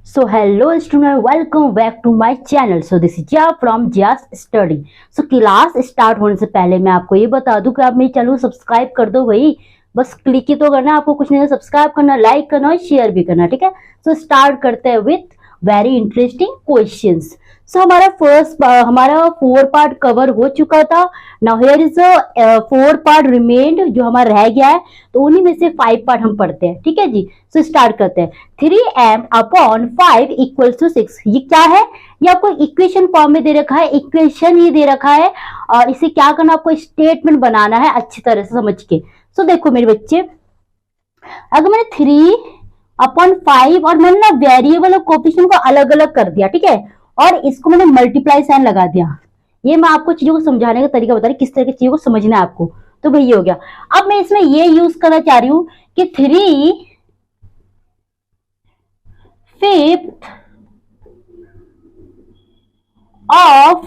So hello student, welcome back to my channel. So this is Jia from Jia's Study. So class start होने से पहले मैं आपको ये बता दूं कि आप मेरे चैनल को सब्सक्राइब कर दो भाई. बस क्लिक ही तो करना, आपको कुछ नहीं, सब्सक्राइब करना, लाइक करना और शेयर भी करना, ठीक है. सो स्टार्ट करते हैं विथ वेरी इंटरेस्टिंग क्वेश्चंस. सो हमारा 4 पार्ट कवर हो चुका था. Now here is 4 part remained जो हमारा रह गया है, तो उन्हीं में से 5 पार्ट हम पढ़ते हैं, ठीक है जी. सो स्टार्ट करते हैं. 3m upon 5 equals to 6. ये क्या है? ये आपको इक्वेशन फॉर्म में दे रखा है, इक्वेशन ही दे रखा है, और इसे क्या करना, आपको स्टेटमेंट बनाना है अच्छी तरह से समझ के. सो देखो मेरे बच्चे, अगर मैंने 3 अपॉन 5 और मैंने ना वेरिएबल और कोफिशिएंट को अलग अलग कर दिया, ठीक है, और इसको मैंने मल्टीप्लाई साइन लगा दिया. ये मैं आपको चीजों को समझाने का तरीका बता रही, किस तरह की चीजों को समझना है आपको. तो भाई ये हो गया. अब मैं इसमें ये यूज करना चाह रही हूं कि 3/5 of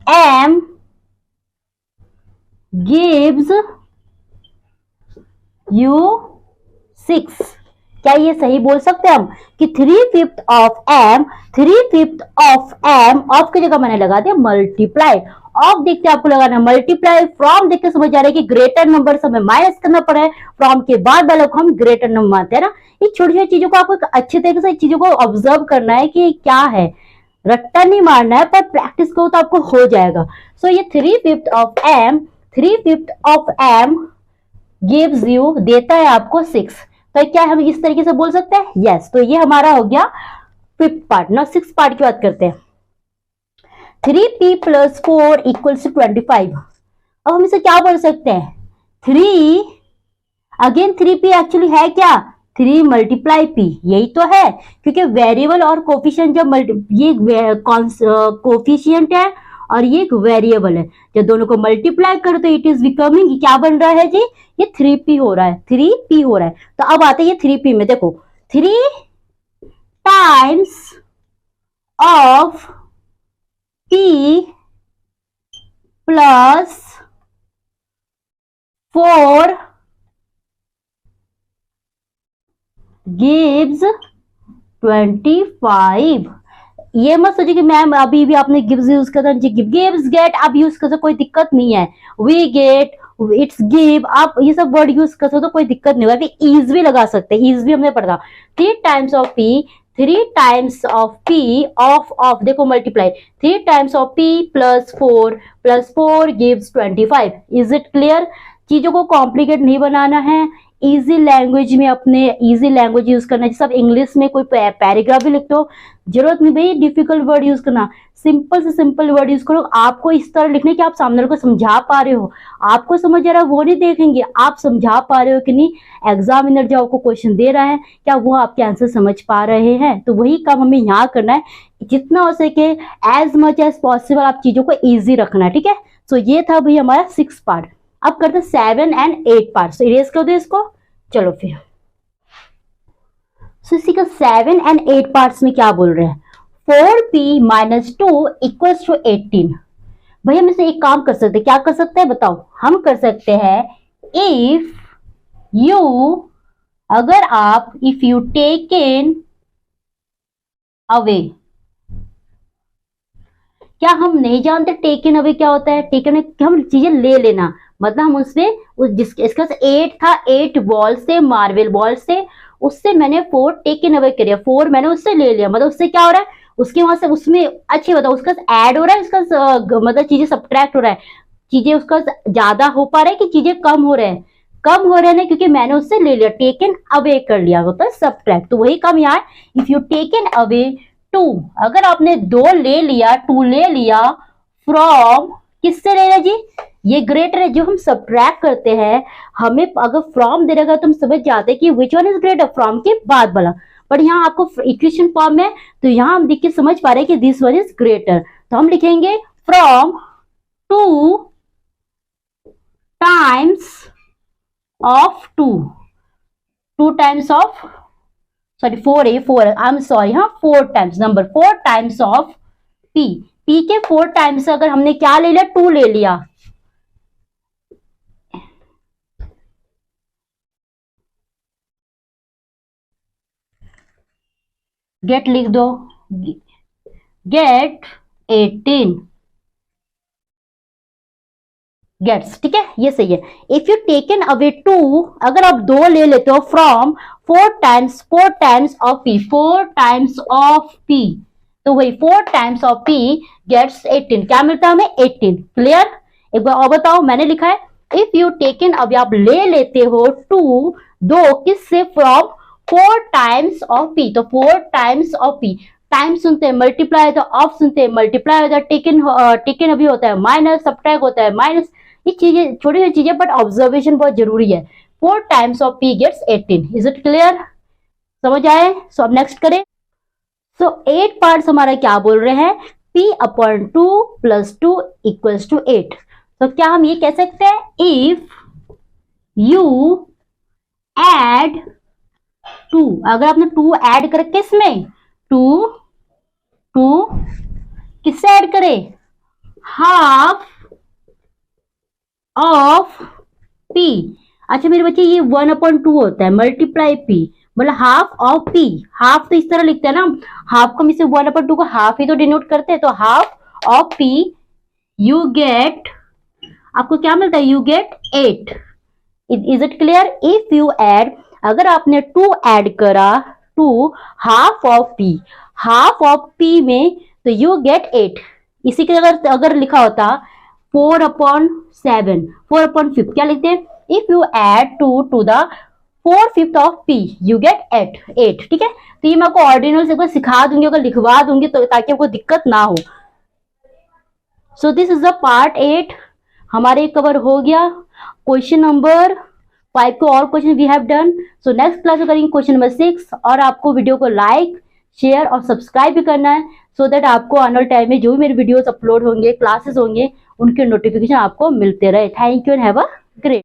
m gives you 6. क्या ये सही बोल सकते हैं हम कि 3/5 of m, 3/5 of m, of की जगह मैंने लगा दिया मल्टीप्लाई. ऑफ देखते आपको लगाना मल्टीप्लाई, फ्रॉम देख के समझ आ रहा है कि ग्रेटर नंबर से हमें माइनस करना पड़ा है, फ्रॉम के बाद वालों को हम ग्रेटर नंबर मानते हैं ना. ये छोटी छोटी चीजों को आपको अच्छे तरीके से चीजों को ऑब्जर्व करना है कि क्या है, रट्टा नहीं मारना है, पर प्रैक्टिस करो तो आपको हो जाएगा. सो ये 3/5 of m, 3/5 of m gives you, देता है आपको 6. तो क्या हम इस तरीके से बोल सकते हैं? यस. तो ये हमारा हो गया 5th पार्ट. ना 6th पार्ट की बात करते हैं. 3p + 4 = 25. अब हम इसे क्या बोल सकते हैं? 3 अगेन 3p एक्चुअली है क्या? 3 मल्टीप्लाई p, यही तो है, क्योंकि वेरिएबल और कोफिशिएंट जब ये कोफिशिएंट है और ये एक वेरिएबल है, जब दोनों को मल्टीप्लाई करो तो इट इज बिकमिंग, क्या बन रहा है जी? ये 3p हो रहा है, 3p हो रहा है. तो अब आते हैं ये 3p में. देखो 3 times of p plus 4 gives 25. ये मत सोचिए कि मैम अभी भी आपने गिव्स यूज करता है, गिव्स गेट आप यूज कर सकते, कोई दिक्कत नहीं है. वी गेट, इट्स गिव, आप ये सब वर्ड यूज कर सकते हो, कोई दिक्कत नहीं होगा. ईज भी लगा सकते हैं, ईज भी हमने पढ़ा. 3 times of p, 3 times of p of देखो multiply, 3 times of p + 4 gives 25. Is it clear? चीजों को कॉम्प्लिकेट नहीं बनाना है, इजी लैंग्वेज में अपने इजी लैंग्वेज यूज करना है. सब इंग्लिश में कोई पैराग्राफ भी लिखते हो, जरूरत नहीं भाई डिफिकल्ट वर्ड यूज करना, सिंपल से सिंपल वर्ड यूज करो. आपको इस तरह लिखने कि आप सामने को समझा पा रहे हो, आपको समझ आ रहा है वो नहीं देखेंगे, आप समझा पा रहे हो कि नहीं. एग्जामिनर जो आपको क्वेश्चन दे रहा है, क्या वो आपके आंसर समझ पा रहे हैं? तो वही काम हमें यहाँ करना है. जितना हो सके एज मच एज पॉसिबल आप चीजों को ईजी रखना है, ठीक है. सो ये था भाई हमारा 6 पार्ट. अब करते 7 और 8 पार्ट. सो इरेज कर दो इसको. चलो फिर. सो इसी का 7 और 8 पार्ट्स में क्या बोल रहे हैं? 4p - 2 = 18. भाई हम इसे एक काम कर सकते हैं, क्या कर सकते हैं बताओ? हम कर सकते हैं इफ यू, अगर आप, इफ यू टेकन अवे. क्या हम नहीं जानते टेकन अवे क्या होता है? टेकन हम चीजें ले लेना, मतलब हम उससे इसका 8 था, 8 बॉल से, मार्बल बॉल से, उससे मैंने 4 टेकन अवे कर दिया, 4 मैंने उससे ले लिया. मतलब उससे क्या हो रहा है, उसके वहां से उसमें अच्छी बताओ, उसका ऐड हो रहा है, उसका मतलब चीजें सब्ट्रैक्ट हो रहा है, चीजें उसका ज्यादा हो पा रहा है कि चीजें कम हो रहे हैं? कम हो रहे हैं, क्योंकि मैंने उससे ले लिया, टेकन अवे कर लिया, होता है सब्ट्रैक्ट. तो वही काम यहाँ, इफ यू टेकन अवे 2, अगर आपने 2 ले लिया, 2 ले लिया फ्रॉम, किससे ले लिया जी? ये ग्रेटर है, जो हम सब्ट्रैक्ट करते हैं, हमें अगर फ्रॉम दे रहेगा तो हम समझ जाते हैं कि which one is greater, from के बाद वाला. बट यहाँ आपको इक्वेशन फॉर्म है, तो यहाँ हम देख के समझ पा रहे हैं कि दिस वन इज ग्रेटर. तो हम लिखेंगे from 2 times of 2 times of, sorry 4 I am sorry, हाँ 4 times, number 4 times of p. p के 4 टाइम्स अगर हमने क्या ले लिया? 2 ले लिया. गेट लिख दो, गेट 18 गेट्स, ठीक है, ये सही है। इफ यू टेकन अवे 2, अगर आप 2 ले लेते हो from 4 times of P, 4 times of P, तो वही 4 टाइम्स ऑफ पी गेट्स 18, क्या मिलता है हमें 18। क्लियर? एक बार और बताओ, मैंने लिखा है इफ यू टेकन, अब आप ले लेते हो 2, 2 किससे, फ्रॉम 4 टाइम्स ऑफ पी, तो 4 टाइम्स ऑफ पी, टाइम सुनते हैं मल्टीप्लाई होता है, ऑफ सुनते हैं मल्टीप्लाई होता है, टेकन अभी होता है माइनस, सब्ट्रैक्ट होता है माइनस, ये चीजें छोटी छोटी चीजें, बट ऑब्जर्वेशन बहुत जरूरी है। 4 times of P gets 18, is it clear? समझ आए? सो अब नेक्स्ट करें। सो 8 पार्ट्स हमारा क्या बोल रहे हैं, p upon 2 plus 2 equals to 8। तो क्या हम ये कह सकते हैं, इफ यू एड 2, अगर आपने 2 ऐड करे किसमें, 2 किससे ऐड करे, हाफ ऑफ p। अच्छा मेरे बच्चे, ये 1/2 होता है मल्टीप्लाई p, मतलब हाफ ऑफ p, हाफ तो इस तरह लिखते हैं ना, हाफ को हम इसे 1/2 को हाफ ही तो डिनोट करते हैं, तो half of p you gate, आपको क्या मिलता है, you get 8। Is it clear? If you add, अगर आपने 2 ऐड करा टू हाफ ऑफ p में, तो यू गेट 8। इसी के अगर लिखा होता 4/7, 4/5, क्या लिखते हैं, if you add 2 to the 4/5 of p you get 8, ठीक है। तो ये मैं आपको ऑर्डिनल से सिखा दूंगी, अगर लिखवा दूंगी तो, ताकि आपको दिक्कत ना हो। So this is the part 8 हमारे कवर हो गया। क्वेश्चन नंबर 5 को और question we have done. So next class में करेंगे क्वेश्चन नंबर 6, और आपको वीडियो को लाइक, शेयर और सब्सक्राइब भी करना है, सो दैट आपको आने वाले टाइम में जो भी मेरे वीडियोस अपलोड होंगे, क्लासेस होंगे, उनके नोटिफिकेशन आपको मिलते रहे। Thank you and have a great